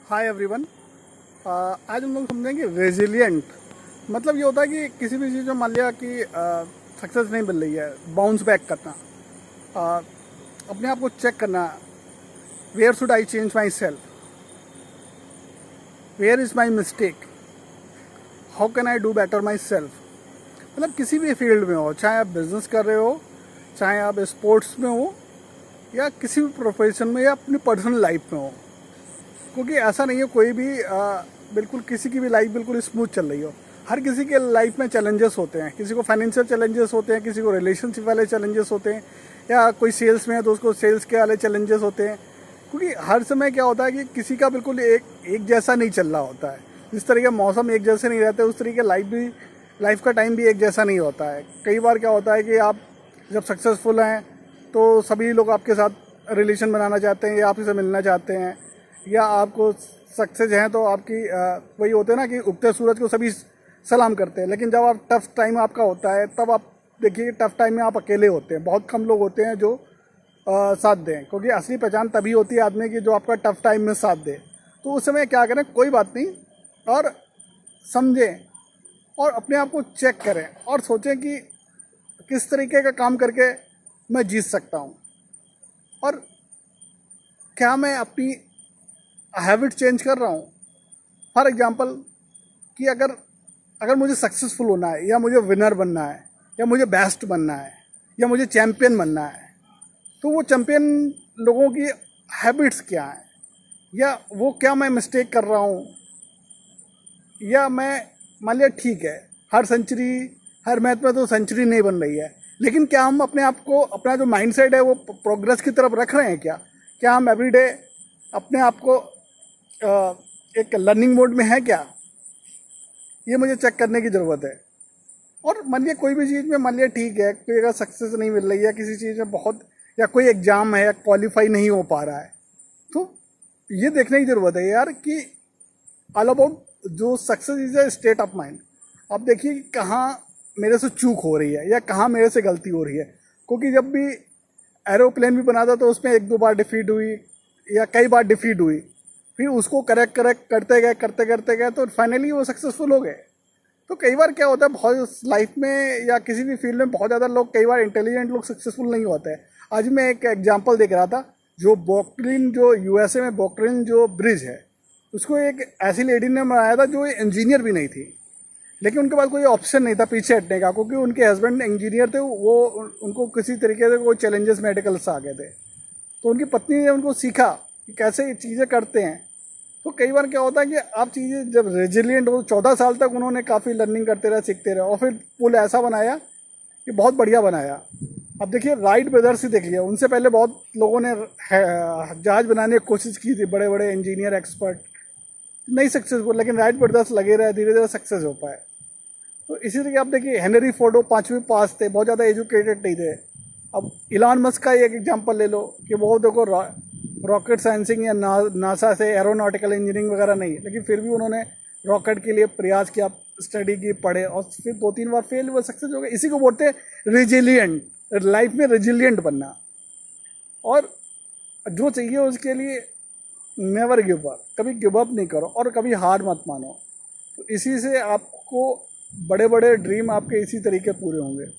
Hi everyone. आज हम लोग समझेंगे रेजिलिएंट। मतलब ये होता है कि किसी भी चीज़ में मान लिया कि सक्सेस नहीं मिल रही है, बाउंस बैक करना, अपने आप को चेक करना, where should I change myself, where is my mistake, how can I do better myself. मतलब किसी भी फील्ड में हो, चाहे आप बिजनेस कर रहे हो, चाहे आप स्पोर्ट्स में हो, या किसी भी प्रोफेशन में, या अपनी पर्सनल लाइफ में हो। क्योंकि ऐसा नहीं है कोई भी बिल्कुल किसी की भी लाइफ बिल्कुल स्मूथ चल रही हो। हर किसी के लाइफ में चैलेंजेस होते हैं। किसी को फाइनेंशियल चैलेंजेस होते हैं, किसी को रिलेशनशिप वाले चैलेंजेस होते हैं, या कोई सेल्स में है तो उसको सेल्स के वाले चैलेंजेस होते हैं। क्योंकि हर समय क्या होता है कि किसी का बिल्कुल एक जैसा नहीं चल रहा होता है। जिस तरीके मौसम एक जैसे नहीं रहते, उस तरीके लाइफ का टाइम भी एक जैसा नहीं होता है। कई बार क्या होता है कि आप जब सक्सेसफुल हैं तो सभी लोग आपके साथ रिलेशन बनाना चाहते हैं, या आपसे मिलना चाहते हैं, या आपको सक्सेस हैं तो आपकी वही होते हैं ना कि उगते सूरज को सभी सलाम करते हैं। लेकिन जब आप टफ टाइम आपका होता है, तब आप देखिए टफ टाइम में आप अकेले होते हैं। बहुत कम लोग होते हैं जो साथ दें, क्योंकि असली पहचान तभी होती है आदमी की जो आपका टफ टाइम में साथ दे। तो उस समय क्या करें, कोई बात नहीं, और समझें और अपने आप को चेक करें और सोचें कि किस तरीके का काम करके मैं जीत सकता हूँ, और क्या मैं अपनी हैबिट चेंज कर रहा हूँ। फॉर एग्जांपल कि अगर अगर मुझे सक्सेसफुल होना है, या मुझे विनर बनना है, या मुझे बेस्ट बनना है, या मुझे चैम्पियन बनना है, तो वो चैम्पियन लोगों की हैबिट्स क्या हैं, या वो क्या मैं मिस्टेक कर रहा हूँ, या मैं मान लिया ठीक है हर मैच में तो सेंचुरी नहीं बन रही है, लेकिन क्या हम अपने आप को, अपना जो माइंडसेट है वो प्रोग्रेस की तरफ रख रहे हैं क्या हम एवरीडे अपने आप को एक लर्निंग मोड में है क्या, ये मुझे चेक करने की ज़रूरत है। और मान लिया कोई भी चीज़ में मान लिया ठीक है, कोई अगर सक्सेस नहीं मिल रही है किसी चीज़ में बहुत, या कोई एग्ज़ाम है या क्वालिफाई नहीं हो पा रहा है, तो ये देखने की ज़रूरत है यार कि ऑल अबाउट जो success is a state of mind. आप देखिए कि कहाँ मेरे से चूक हो रही है या कहाँ मेरे से गलती हो रही है। क्योंकि जब भी एरोप्लेन भी बना था तो उसमें एक दो बार डिफीट हुई या कई बार डिफीट हुई, फिर उसको करेक्ट करते गए तो फाइनली वो सक्सेसफुल हो गए। तो कई बार क्या होता है, बहुत लाइफ में या किसी भी फील्ड में बहुत ज़्यादा लोग, कई बार इंटेलिजेंट लोग सक्सेसफुल नहीं होते हैं। आज मैं एक एग्जांपल देख रहा था, जो यूएसए में बोक्लिन जो ब्रिज है, उसको एक ऐसी लेडी ने बनाया था जो इंजीनियर भी नहीं थी, लेकिन उनके पास कोई ऑप्शन नहीं था पीछे हटने का, क्योंकि उनके हस्बैंड इंजीनियर थे। वो उनको किसी तरीके से कोई चैलेंजेस मेडिकल से आ गए थे, तो उनकी पत्नी ने उनको सीखा कि कैसे ये चीज़ें करते हैं। तो कई बार क्या होता है कि आप चीज़ें जब रेजिलिएंट हो, 14 साल तक उन्होंने काफ़ी लर्निंग करते रहे, सीखते रहे, और फिर पुल ऐसा बनाया कि बहुत बढ़िया बनाया। अब देखिए राइट ब्रदर्स ही देख लिया, उनसे पहले बहुत लोगों ने जहाज़ बनाने की कोशिश की थी, बड़े बड़े इंजीनियर एक्सपर्ट, नहीं सक्सेसफुल, लेकिन राइट ब्रदर्स लगे रहे, धीरे धीरे सक्सेस हो पाए। तो इसी तरीके आप देखिए हेनरी फोर्ड 5वीं पास थे, बहुत ज़्यादा एजुकेटेड नहीं थे। अब इलॉन मस्क का एक एग्जांपल ले लो कि वो देखो रॉकेट साइंसिंग या नासा से एरोनॉटिकल इंजीनियरिंग वगैरह नहीं, लेकिन फिर भी उन्होंने रॉकेट के लिए प्रयास किया, स्टडी की, पढ़े, और फिर 2-3 बार फेल हुए, सक्सेस हो गए। इसी को बोलते हैं रेजिलिएंट, लाइफ में रेजिलिएंट बनना। और जो चाहिए उसके लिए नेवर गिव अप, कभी गिव अप नहीं करो और कभी हार मत मानो। तो इसी से आपको बड़े बड़े ड्रीम आपके इसी तरीके पूरे होंगे।